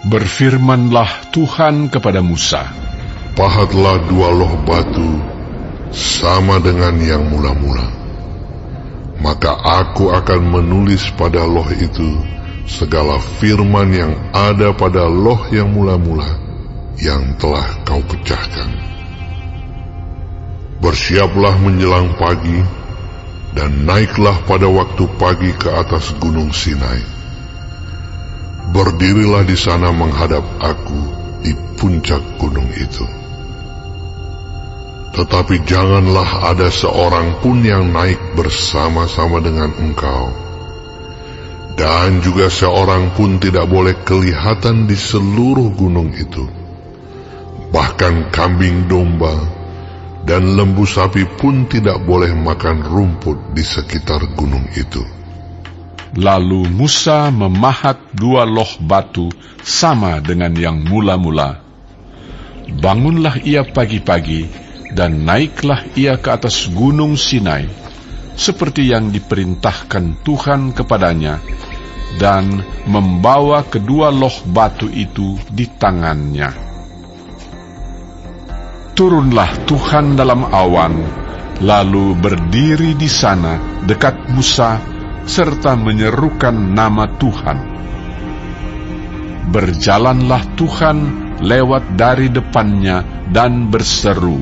Berfirmanlah Tuhan kepada Musa, "Pahatlah 2 loh batu sama dengan yang mula-mula. Maka aku akan menulis pada loh itu segala firman yang ada pada loh yang mula-mula yang telah kau pecahkan. Bersiaplah menjelang pagi, dan naiklah pada waktu pagi ke atas gunung Sinai. Berdirilah di sana menghadap aku di puncak gunung itu. Tetapi janganlah ada seorang pun yang naik bersama-sama dengan engkau, dan juga seorang pun tidak boleh kelihatan di seluruh gunung itu. Bahkan kambing domba dan lembu sapi pun tidak boleh makan rumput di sekitar gunung itu." Lalu Musa memahat 2 loh batu sama dengan yang mula-mula. Bangunlah ia pagi-pagi, dan naiklah ia ke atas gunung Sinai, seperti yang diperintahkan Tuhan kepadanya, dan membawa kedua loh batu itu di tangannya. Turunlah Tuhan dalam awan, lalu berdiri di sana dekat Musa, serta menyerukan nama Tuhan. Berjalanlah Tuhan lewat dari depannya dan berseru,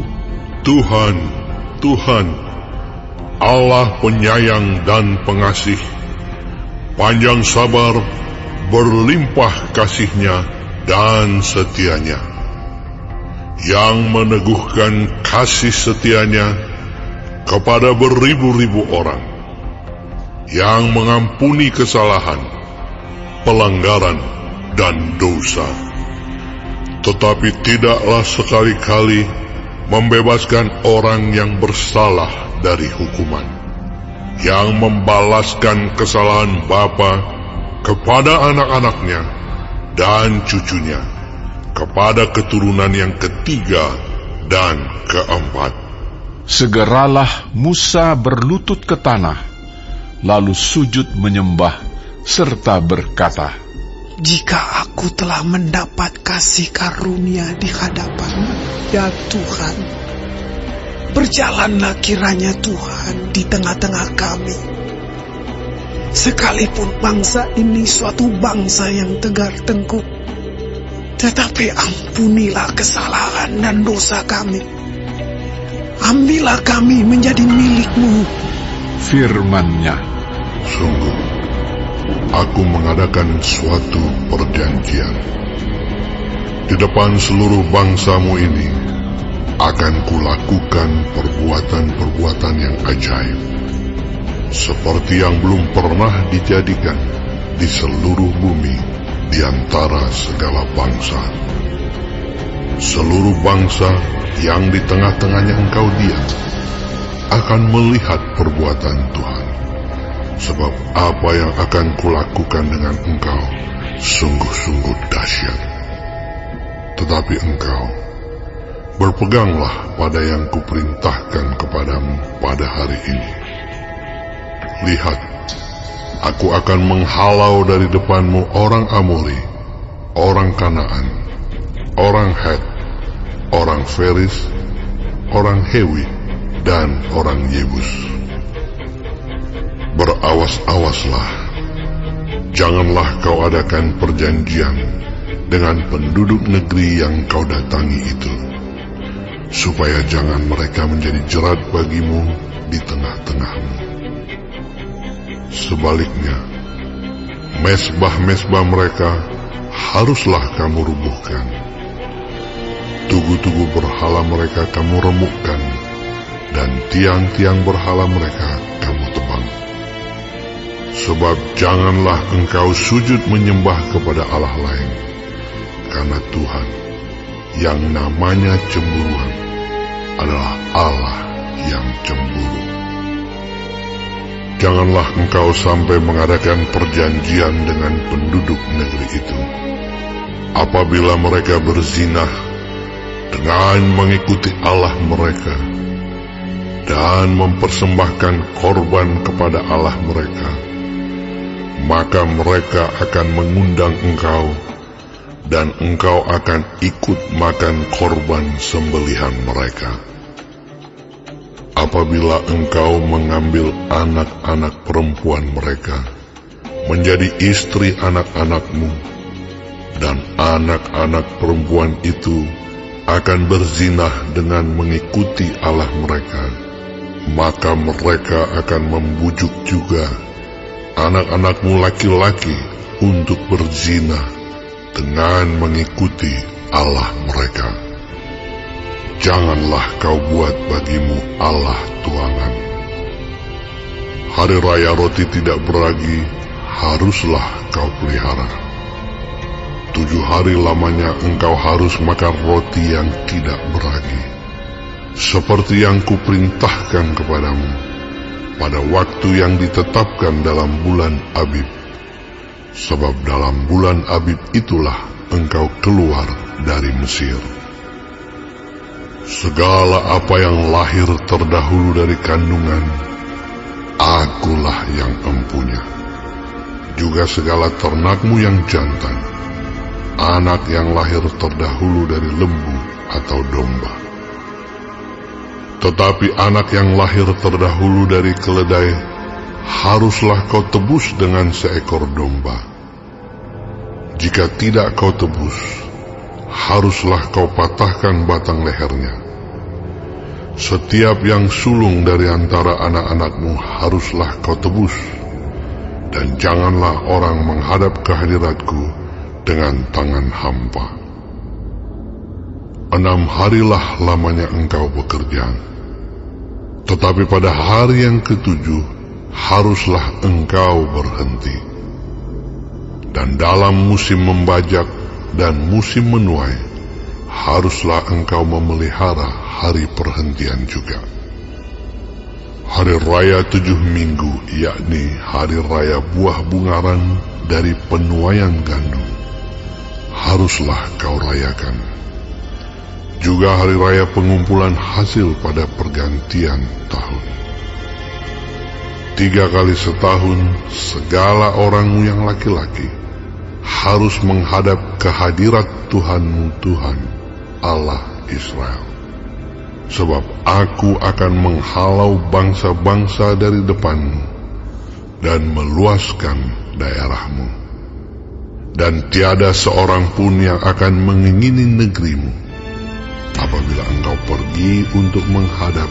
"Tuhan, Tuhan, Allah penyayang dan pengasih, panjang sabar, berlimpah kasih-Nya dan setia-Nya, yang meneguhkan kasih setia-Nya kepada beribu-ribu orang, yang mengampuni kesalahan, pelanggaran, dan dosa, tetapi tidaklah sekali-kali membebaskan orang yang bersalah dari hukuman, yang membalaskan kesalahan bapa kepada anak-anaknya dan cucunya, kepada keturunan yang ketiga dan keempat." Segeralah Musa berlutut ke tanah, lalu sujud menyembah, serta berkata, "Jika aku telah mendapat kasih karunia di hadapan-Mu, ya Tuhan, berjalanlah kiranya Tuhan di tengah-tengah kami. Sekalipun bangsa ini suatu bangsa yang tegar tengkuk, tetapi ampunilah kesalahan dan dosa kami. Ambillah kami menjadi milik-Mu." Firman-Nya, "Sungguh, aku mengadakan suatu perjanjian. Di depan seluruh bangsamu ini, akan kulakukan perbuatan-perbuatan yang ajaib, seperti yang belum pernah dijadikan di seluruh bumi di antara segala bangsa. Seluruh bangsa yang di tengah-tengahnya engkau diam akan melihat perbuatan Tuhan. Sebab apa yang akan kulakukan dengan engkau sungguh-sungguh dahsyat. Tetapi engkau berpeganglah pada yang kuperintahkan kepadamu pada hari ini. Lihat, aku akan menghalau dari depanmu orang Amori, orang Kanaan, orang Het, orang Feris, orang Hewi, dan orang Yebus. Berawas-awaslah, janganlah kau adakan perjanjian dengan penduduk negeri yang kau datangi itu, supaya jangan mereka menjadi jerat bagimu di tengah-tengahmu. Sebaliknya, mesbah-mesbah mereka haruslah kamu rubuhkan. Tugu-tugu berhala mereka kamu remukkan, dan tiang-tiang berhala mereka kamu tebang. Sebab janganlah engkau sujud menyembah kepada Allah lain, karena Tuhan, yang namanya cemburuan, adalah Allah yang cemburu. Janganlah engkau sampai mengadakan perjanjian dengan penduduk negeri itu, apabila mereka berzinah dengan mengikuti Allah mereka, dan mempersembahkan korban kepada Allah mereka. Maka mereka akan mengundang engkau dan engkau akan ikut makan korban sembelihan mereka. Apabila engkau mengambil anak-anak perempuan mereka menjadi istri anak-anakmu, dan anak-anak perempuan itu akan berzinah dengan mengikuti Allah mereka, maka mereka akan membujuk juga anak-anakmu laki-laki untuk berzinah dengan mengikuti Allah mereka. Janganlah kau buat bagimu Allah tuangan. Hari raya roti tidak beragi haruslah kau pelihara. 7 hari lamanya engkau harus makan roti yang tidak beragi, seperti yang kuperintahkan kepadamu pada waktu yang ditetapkan dalam bulan Abib. Sebab dalam bulan Abib itulah engkau keluar dari Mesir. Segala apa yang lahir terdahulu dari kandungan, akulah yang empunya. Juga segala ternakmu yang jantan, anak yang lahir terdahulu dari lembu atau domba. Tetapi anak yang lahir terdahulu dari keledai, haruslah kau tebus dengan seekor domba. Jika tidak kau tebus, haruslah kau patahkan batang lehernya. Setiap yang sulung dari antara anak-anakmu haruslah kau tebus, dan janganlah orang menghadap ke hadiratku dengan tangan hampa. 6 harilah lamanya engkau bekerja, tetapi pada hari yang ke-7 haruslah engkau berhenti. Dan dalam musim membajak dan musim menuai, haruslah engkau memelihara hari perhentian juga. Hari raya 7 minggu, yakni hari raya buah bungaran dari penuaian gandum, haruslah kau rayakan. Juga hari raya pengumpulan hasil pada pergantian tahun. 3 kali setahun segala orangmu yang laki-laki harus menghadap ke hadirat Tuhanmu Tuhan, Allah Israel. Sebab aku akan menghalau bangsa-bangsa dari depanmu dan meluaskan daerahmu. Dan tiada seorang pun yang akan mengingini negerimu apabila engkau pergi untuk menghadap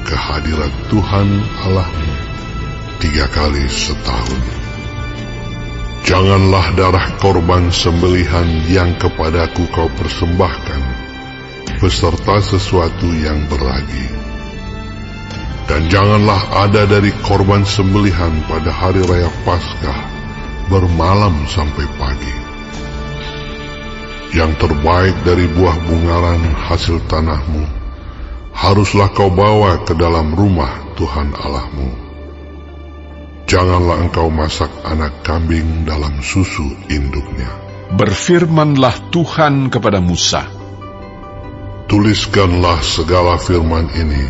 ke hadirat Tuhan Allahmu 3 kali setahun. Janganlah darah korban sembelihan yang kepadaku kau persembahkan beserta sesuatu yang beragi. Dan janganlah ada dari korban sembelihan pada hari raya Paskah bermalam sampai pagi. Yang terbaik dari buah bungaran hasil tanahmu haruslah kau bawa ke dalam rumah Tuhan Allahmu. Janganlah engkau masak anak kambing dalam susu induknya. Berfirmanlah Tuhan kepada Musa, tuliskanlah segala firman ini,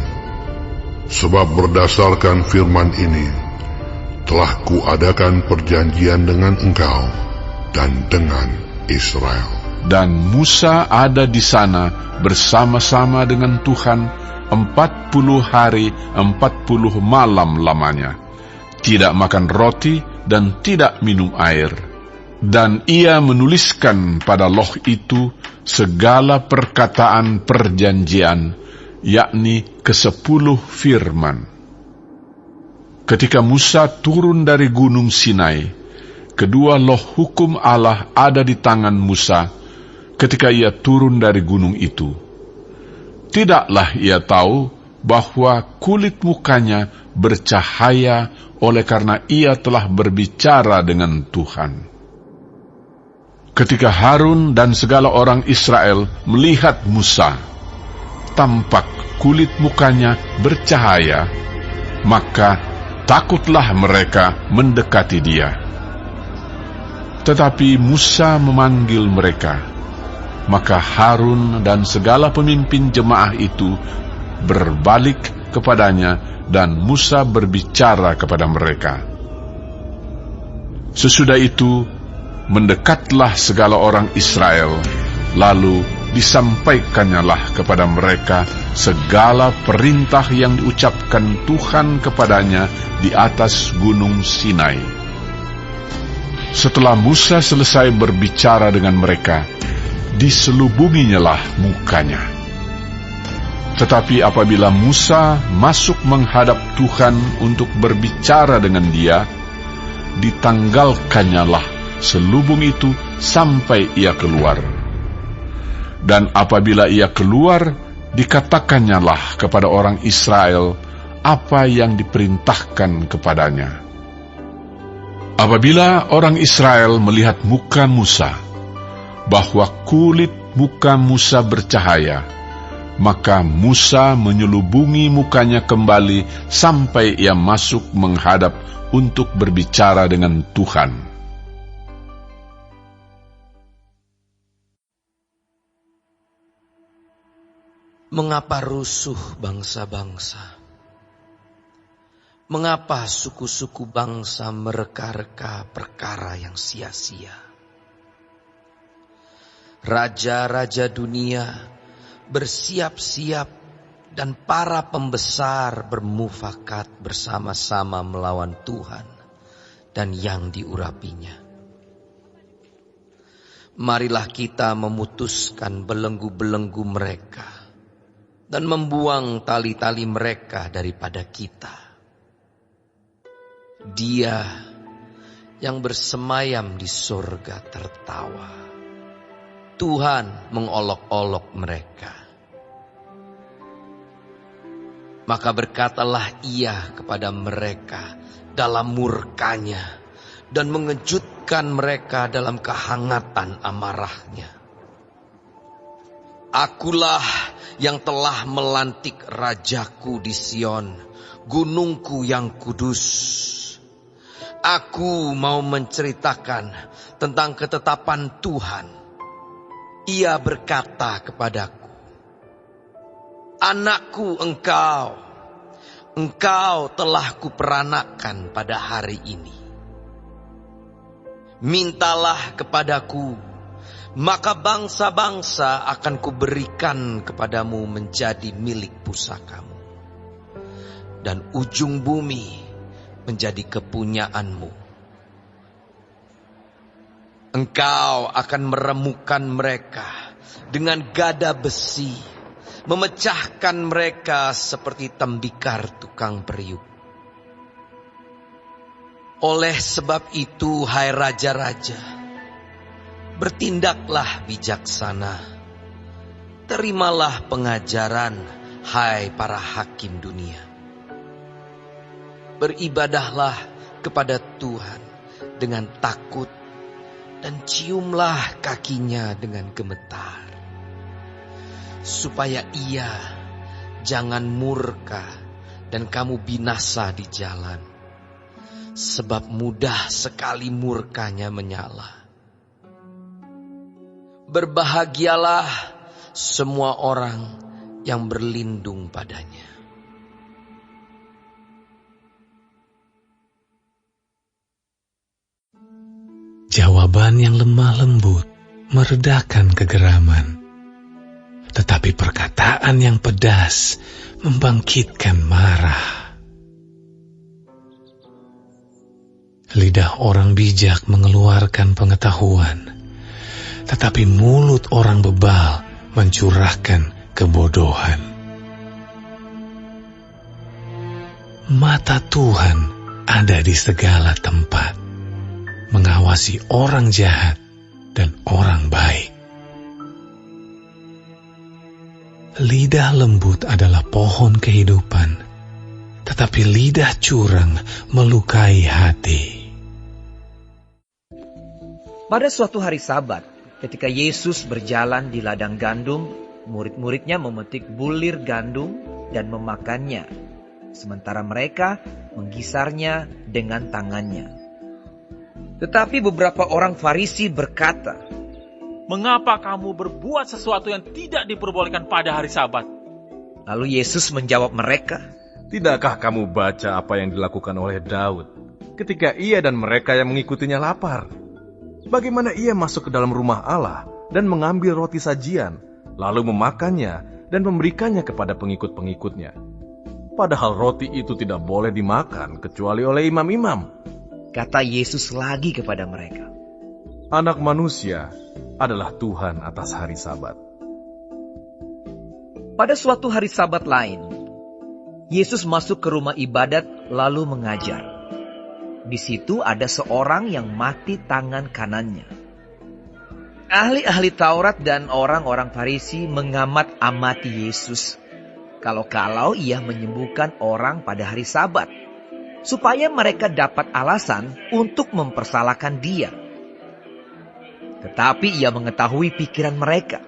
sebab berdasarkan firman ini telah kuadakan perjanjian dengan engkau dan dengan Israel. Dan Musa ada di sana bersama-sama dengan Tuhan 40 hari 40 malam lamanya, tidak makan roti dan tidak minum air. Dan ia menuliskan pada loh itu segala perkataan perjanjian, yakni ke-10 firman. Ketika Musa turun dari gunung Sinai, kedua loh hukum Allah ada di tangan Musa ketika ia turun dari gunung itu. Tidaklah ia tahu bahwa kulit mukanya bercahaya oleh karena ia telah berbicara dengan Tuhan. Ketika Harun dan segala orang Israel melihat Musa, tampak kulit mukanya bercahaya, maka takutlah mereka mendekati dia. Tetapi Musa memanggil mereka, maka Harun dan segala pemimpin jemaah itu berbalik kepadanya dan Musa berbicara kepada mereka. Sesudah itu, mendekatlah segala orang Israel, lalu disampaikannyalah kepada mereka segala perintah yang diucapkan Tuhan kepadanya di atas gunung Sinai. Setelah Musa selesai berbicara dengan mereka, diselubunginyalah mukanya. Tetapi apabila Musa masuk menghadap Tuhan untuk berbicara dengan dia, ditanggalkannyalah selubung itu sampai ia keluar. Dan apabila ia keluar, dikatakannyalah kepada orang Israel apa yang diperintahkan kepadanya. Apabila orang Israel melihat muka Musa, bahwa kulit muka Musa bercahaya, maka Musa menyelubungi mukanya kembali sampai ia masuk menghadap untuk berbicara dengan Tuhan. Mengapa rusuh bangsa-bangsa? Mengapa suku-suku bangsa mereka-reka perkara yang sia-sia? Raja-raja dunia bersiap-siap dan para pembesar bermufakat bersama-sama melawan Tuhan dan yang diurapinya. Marilah kita memutuskan belenggu-belenggu mereka dan membuang tali-tali mereka daripada kita. Dia yang bersemayam di surga tertawa. Tuhan mengolok-olok mereka. Maka berkatalah ia kepada mereka dalam murkanya dan mengejutkan mereka dalam kehangatan amarahnya. Akulah yang telah melantik rajaku di Sion, gunungku yang kudus. Aku mau menceritakan tentang ketetapan Tuhan. Ia berkata kepadaku, anakku engkau telah kuperanakan pada hari ini. Mintalah kepadaku, maka bangsa-bangsa akan kuberikan kepadamu menjadi milik pusakamu, dan ujung bumi menjadi kepunyaanmu. Engkau akan meremukkan mereka dengan gada besi, memecahkan mereka seperti tembikar tukang periuk. Oleh sebab itu, hai raja-raja, bertindaklah bijaksana. Terimalah pengajaran, hai para hakim dunia. Beribadahlah kepada Tuhan dengan takut dan ciumlah kakinya dengan gemetar, supaya ia jangan murka dan kamu binasa di jalan, sebab mudah sekali murkanya menyala. Berbahagialah semua orang yang berlindung padanya. Jawaban yang lemah lembut meredakan kegeraman, tetapi perkataan yang pedas membangkitkan marah. Lidah orang bijak mengeluarkan pengetahuan, tetapi mulut orang bebal mencurahkan kebodohan. Mata Tuhan ada di segala tempat, mengawasi orang jahat dan orang baik. Lidah lembut adalah pohon kehidupan, tetapi lidah curang melukai hati. Pada suatu hari Sabat, ketika Yesus berjalan di ladang gandum, murid-muridnya memetik bulir gandum dan memakannya, sementara mereka menggisarnya dengan tangannya. Tetapi beberapa orang Farisi berkata, "Mengapa kamu berbuat sesuatu yang tidak diperbolehkan pada hari Sabat?" Lalu Yesus menjawab mereka, "Tidakkah kamu baca apa yang dilakukan oleh Daud ketika ia dan mereka yang mengikutinya lapar? Bagaimana ia masuk ke dalam rumah Allah dan mengambil roti sajian, lalu memakannya dan memberikannya kepada pengikut-pengikutnya? Padahal roti itu tidak boleh dimakan kecuali oleh imam-imam. Kata Yesus lagi kepada mereka, Anak manusia adalah Tuhan atas hari Sabat. pada suatu hari Sabat lain, Yesus masuk ke rumah ibadat lalu mengajar. Di situ ada seorang yang mati tangan kanannya. Ahli-ahli Taurat dan orang-orang Farisi mengamat-amati Yesus. Kalau-kalau ia menyembuhkan orang pada hari Sabat, supaya mereka dapat alasan untuk mempersalahkan dia. Tetapi ia mengetahui pikiran mereka,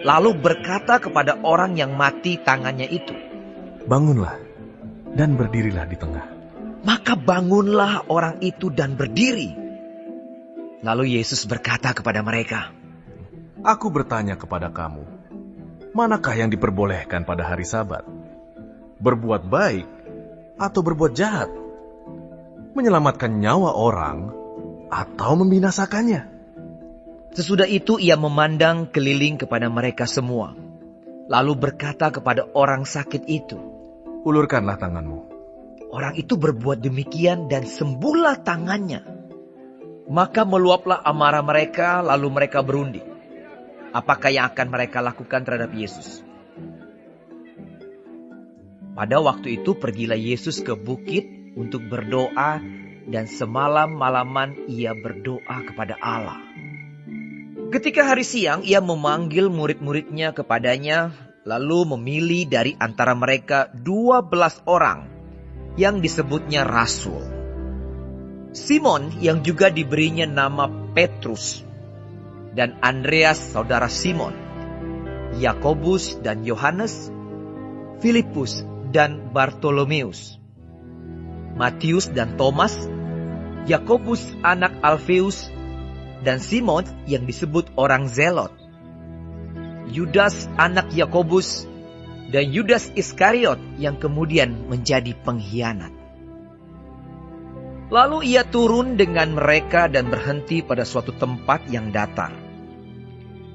lalu berkata kepada orang yang mati tangannya itu, Bangunlah dan berdirilah di tengah. Maka bangunlah orang itu dan berdiri. Lalu Yesus berkata kepada mereka, Aku bertanya kepada kamu, manakah yang diperbolehkan pada hari Sabat? Berbuat baik atau berbuat jahat? Menyelamatkan nyawa orang atau membinasakannya? Sesudah itu ia memandang keliling kepada mereka semua, lalu berkata kepada orang sakit itu, Ulurkanlah tanganmu. Orang itu berbuat demikian dan sembuhlah tangannya. Maka meluaplah amarah mereka, lalu mereka berunding. Apakah yang akan mereka lakukan terhadap Yesus? Pada waktu itu pergilah Yesus ke bukit untuk berdoa, dan semalam-malaman ia berdoa kepada Allah. Ketika hari siang ia memanggil murid-muridnya kepadanya, lalu memilih dari antara mereka 12 orang yang disebutnya rasul. Simon yang juga diberinya nama Petrus, dan Andreas saudara Simon, Yakobus dan Yohanes, Filipus dan Bartolomeus, Matius dan Thomas, Yakobus anak Alfeus, dan Simon yang disebut orang Zelot, Yudas anak Yakobus, dan Yudas Iskariot yang kemudian menjadi pengkhianat. Lalu ia turun dengan mereka dan berhenti pada suatu tempat yang datar.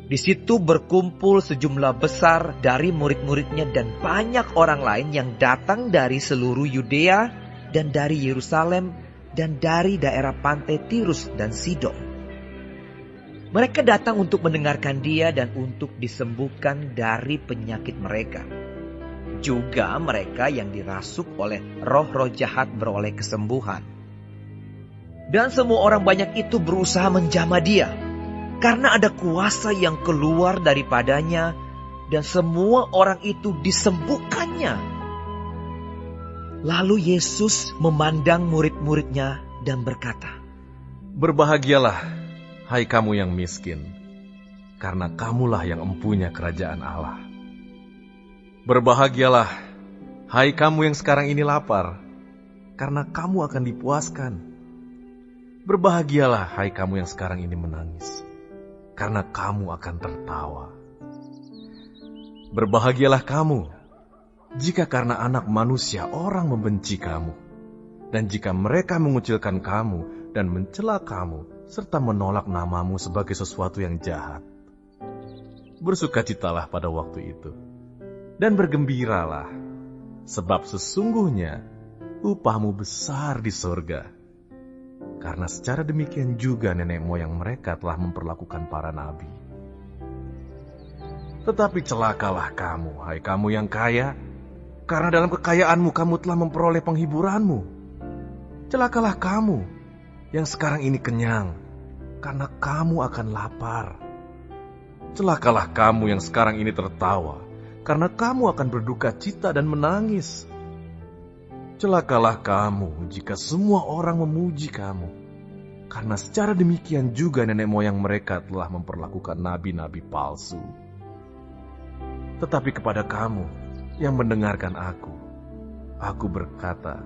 Di situ berkumpul sejumlah besar dari murid-muridnya dan banyak orang lain yang datang dari seluruh Yudea dan dari Yerusalem dan dari daerah pantai Tirus dan Sidon. Mereka datang untuk mendengarkan dia dan untuk disembuhkan dari penyakit mereka. Juga mereka yang dirasuk oleh roh-roh jahat beroleh kesembuhan. Dan semua orang banyak itu berusaha menjamah dia, karena ada kuasa yang keluar daripadanya, dan semua orang itu disembuhkannya. Lalu Yesus memandang murid-muridnya dan berkata, Berbahagialah, hai kamu yang miskin, karena kamulah yang empunya kerajaan Allah. Berbahagialah, hai kamu yang sekarang ini lapar, karena kamu akan dipuaskan. Berbahagialah, hai kamu yang sekarang ini menangis, karena kamu akan tertawa. Berbahagialah kamu, jika karena anak manusia orang membenci kamu, dan jika mereka mengucilkan kamu dan mencela kamu, serta menolak namamu sebagai sesuatu yang jahat. Bersukacitalah pada waktu itu, dan bergembiralah, sebab sesungguhnya upahmu besar di sorga. Karena secara demikian juga nenek moyang mereka telah memperlakukan para nabi. Tetapi celakalah kamu, hai kamu yang kaya, karena dalam kekayaanmu kamu telah memperoleh penghiburanmu. Celakalah kamu yang sekarang ini kenyang, karena kamu akan lapar. Celakalah kamu yang sekarang ini tertawa, karena kamu akan berduka cita dan menangis. Celakalah kamu jika semua orang memuji kamu, karena secara demikian juga nenek moyang mereka telah memperlakukan nabi-nabi palsu. Tetapi kepada kamu yang mendengarkan aku berkata,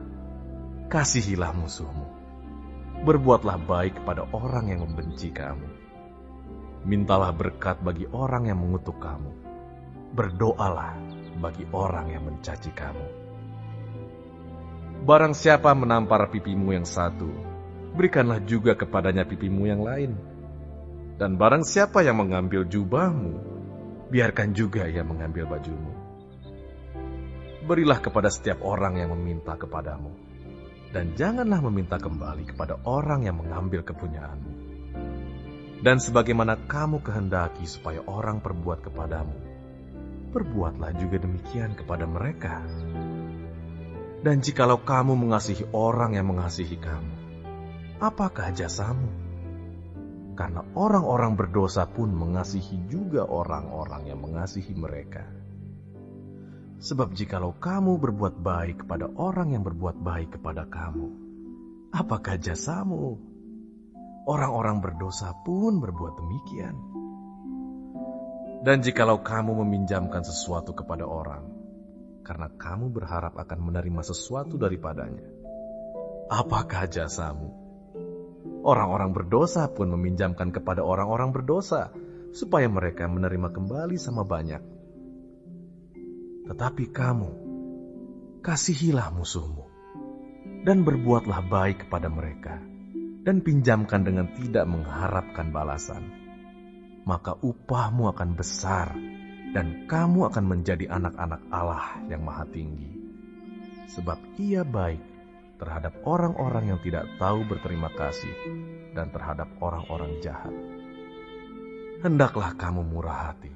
kasihilah musuhmu. Berbuatlah baik kepada orang yang membenci kamu. Mintalah berkat bagi orang yang mengutuk kamu. Berdoalah bagi orang yang mencaci kamu. Barang siapa menampar pipimu yang satu, berikanlah juga kepadanya pipimu yang lain. Dan barang siapa yang mengambil jubahmu, biarkan juga ia mengambil bajumu. Berilah kepada setiap orang yang meminta kepadamu, dan janganlah meminta kembali kepada orang yang mengambil kepunyaanmu. Dan sebagaimana kamu kehendaki supaya orang perbuat kepadamu, perbuatlah juga demikian kepada mereka. Dan jikalau kamu mengasihi orang yang mengasihi kamu, apakah jasamu? Karena orang-orang berdosa pun mengasihi juga orang-orang yang mengasihi mereka. Sebab jikalau kamu berbuat baik kepada orang yang berbuat baik kepada kamu, apakah jasamu? Orang-orang berdosa pun berbuat demikian. Dan jikalau kamu meminjamkan sesuatu kepada orang, karena kamu berharap akan menerima sesuatu daripadanya, apakah jasamu? Orang-orang berdosa pun meminjamkan kepada orang-orang berdosa, supaya mereka menerima kembali sama banyak. Tetapi kamu, kasihilah musuhmu, dan berbuatlah baik kepada mereka, dan pinjamkan dengan tidak mengharapkan balasan. Maka upahmu akan besar, dan kamu akan menjadi anak-anak Allah yang Maha Tinggi. Sebab Ia baik terhadap orang-orang yang tidak tahu berterima kasih, dan terhadap orang-orang jahat. Hendaklah kamu murah hati,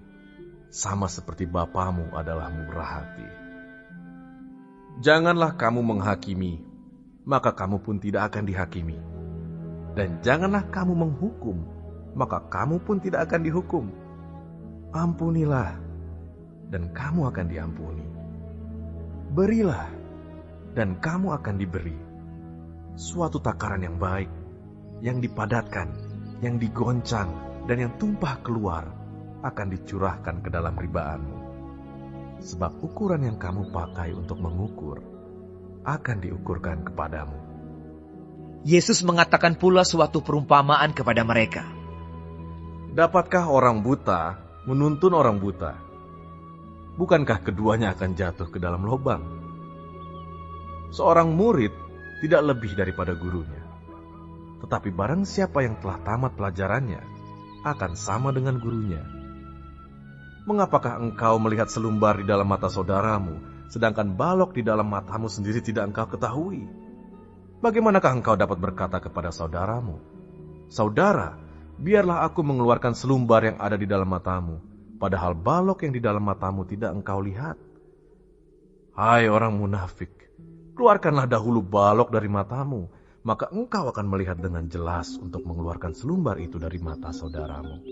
sama seperti Bapamu adalah murah hati. Janganlah kamu menghakimi, maka kamu pun tidak akan dihakimi. Dan janganlah kamu menghukum, maka kamu pun tidak akan dihukum. Ampunilah, dan kamu akan diampuni. Berilah, dan kamu akan diberi. Suatu takaran yang baik, yang dipadatkan, yang digoncang, dan yang tumpah keluar, akan dicurahkan ke dalam ribaanmu. Sebab ukuran yang kamu pakai untuk mengukur akan diukurkan kepadamu. Yesus mengatakan pula suatu perumpamaan kepada mereka. Dapatkah orang buta menuntun orang buta? Bukankah keduanya akan jatuh ke dalam lubang? Seorang murid tidak lebih daripada gurunya. Tetapi barang siapa yang telah tamat pelajarannya akan sama dengan gurunya. Mengapakah engkau melihat selumbar di dalam mata saudaramu, sedangkan balok di dalam matamu sendiri tidak engkau ketahui? Bagaimanakah engkau dapat berkata kepada saudaramu, "Saudara, biarlah aku mengeluarkan selumbar yang ada di dalam matamu," padahal balok yang di dalam matamu tidak engkau lihat? Hai orang munafik, keluarkanlah dahulu balok dari matamu, maka engkau akan melihat dengan jelas untuk mengeluarkan selumbar itu dari mata saudaramu.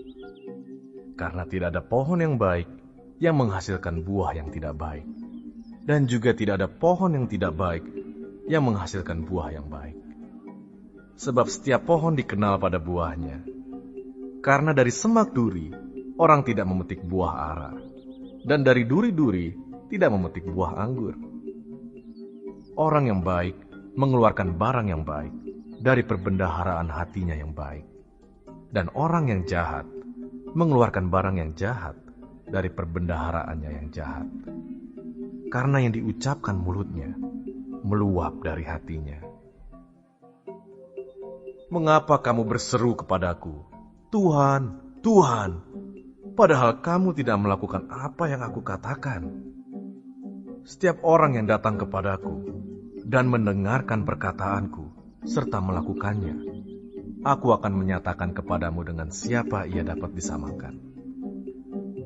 Karena tidak ada pohon yang baik yang menghasilkan buah yang tidak baik, dan juga tidak ada pohon yang tidak baik yang menghasilkan buah yang baik. Sebab setiap pohon dikenal pada buahnya. Karena dari semak duri, orang tidak memetik buah ara, dan dari duri-duri tidak memetik buah anggur. Orang yang baik mengeluarkan barang yang baik dari perbendaharaan hatinya yang baik, dan orang yang jahat mengeluarkan barang yang jahat dari perbendaharaannya yang jahat. Karena yang diucapkan mulutnya meluap dari hatinya. Mengapa kamu berseru kepadaku, "Tuhan, Tuhan," padahal kamu tidak melakukan apa yang aku katakan? Setiap orang yang datang kepadaku dan mendengarkan perkataanku serta melakukannya, aku akan menyatakan kepadamu dengan siapa ia dapat disamakan.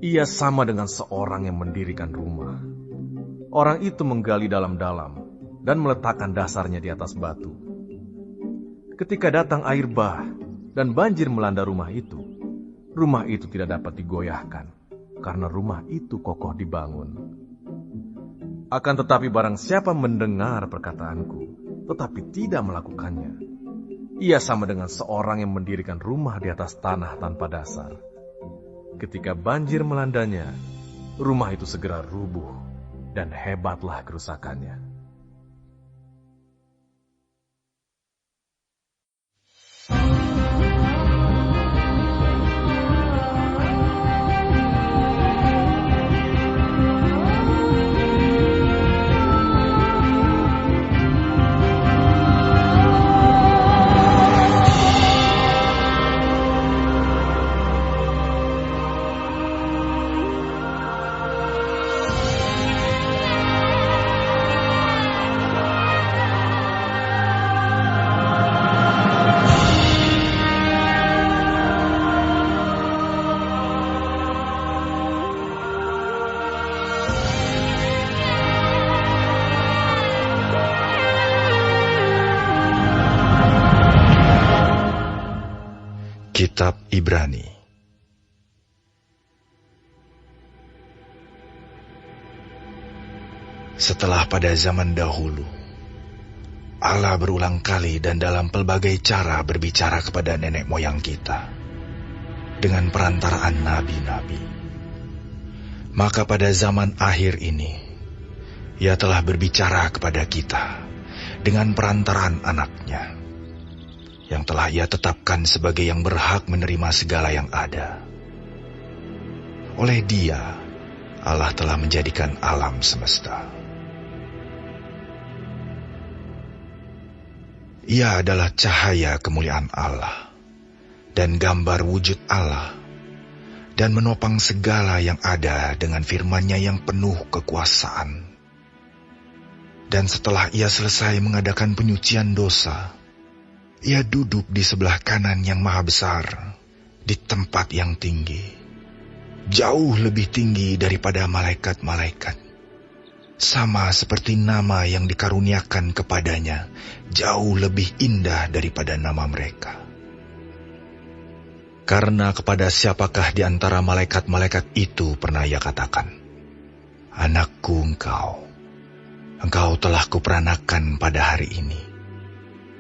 Ia sama dengan seorang yang mendirikan rumah. Orang itu menggali dalam-dalam dan meletakkan dasarnya di atas batu. Ketika datang air bah dan banjir melanda rumah itu tidak dapat digoyahkan, karena rumah itu kokoh dibangun. Akan tetapi barang siapa mendengar perkataanku, tetapi tidak melakukannya, ia sama dengan seorang yang mendirikan rumah di atas tanah tanpa dasar. Ketika banjir melandanya, rumah itu segera rubuh, dan hebatlah kerusakannya. Kitab Ibrani. Setelah pada zaman dahulu, Allah berulang kali dan dalam pelbagai cara berbicara kepada nenek moyang kita dengan perantaraan nabi-nabi. Maka pada zaman akhir ini, Ia telah berbicara kepada kita dengan perantaraan anaknya, yang telah Ia tetapkan sebagai yang berhak menerima segala yang ada. Oleh Dia, Allah telah menjadikan alam semesta. Ia adalah cahaya kemuliaan Allah dan gambar wujud Allah, dan menopang segala yang ada dengan firman-Nya yang penuh kekuasaan. Dan setelah Ia selesai mengadakan penyucian dosa, Ia duduk di sebelah kanan yang maha besar, di tempat yang tinggi, jauh lebih tinggi daripada malaikat-malaikat. Sama seperti nama yang dikaruniakan kepadanya, jauh lebih indah daripada nama mereka. Karena kepada siapakah di antara malaikat-malaikat itu pernah Ia katakan, "Anakku engkau telah kuperanakan pada hari ini,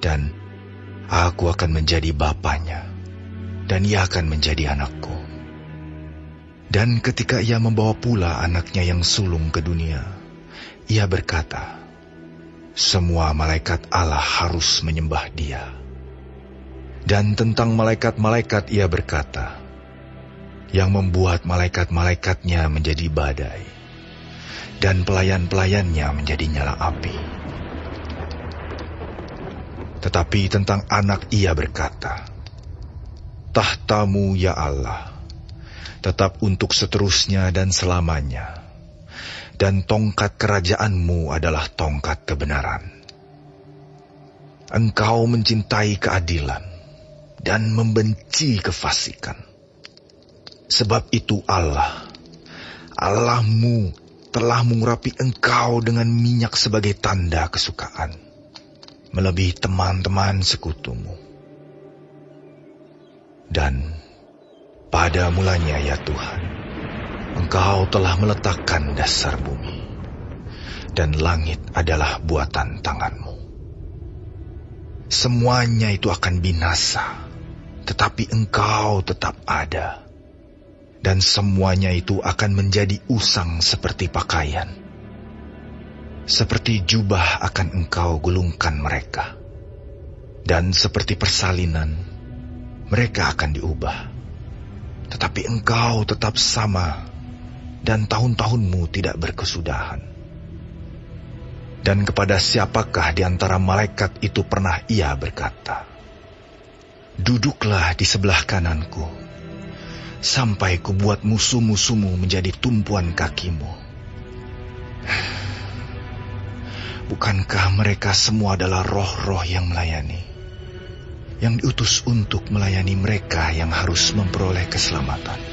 dan aku akan menjadi bapanya, dan ia akan menjadi anakku." Dan ketika Ia membawa pula anaknya yang sulung ke dunia, Ia berkata, "Semua malaikat Allah harus menyembah Dia." Dan tentang malaikat-malaikat Ia berkata, "Yang membuat malaikat-malaikatnya menjadi badai, dan pelayan-pelayannya menjadi nyala api." Tetapi tentang anak Ia berkata, "Tahtamu ya Allah, tetap untuk seterusnya dan selamanya, dan tongkat kerajaan-Mu adalah tongkat kebenaran. Engkau mencintai keadilan dan membenci kefasikan. Sebab itu Allah-Mu telah mengurapi engkau dengan minyak sebagai tanda kesukaan, melebihi teman-teman sekutumu. Dan pada mulanya ya Tuhan, Engkau telah meletakkan dasar bumi, dan langit adalah buatan tangan-Mu. Semuanya itu akan binasa, tetapi Engkau tetap ada, dan semuanya itu akan menjadi usang seperti pakaian. Seperti jubah akan Engkau gulungkan mereka, dan seperti persalinan mereka akan diubah. Tetapi Engkau tetap sama, dan tahun-tahun-Mu tidak berkesudahan. Dan kepada siapakah di antara malaikat itu pernah Ia berkata, 'Duduklah di sebelah kananku, sampai kubuat musuh-musuhmu menjadi tumpuan kakimu'? Bukankah mereka semua adalah roh-roh yang melayani, yang diutus untuk melayani mereka yang harus memperoleh keselamatan?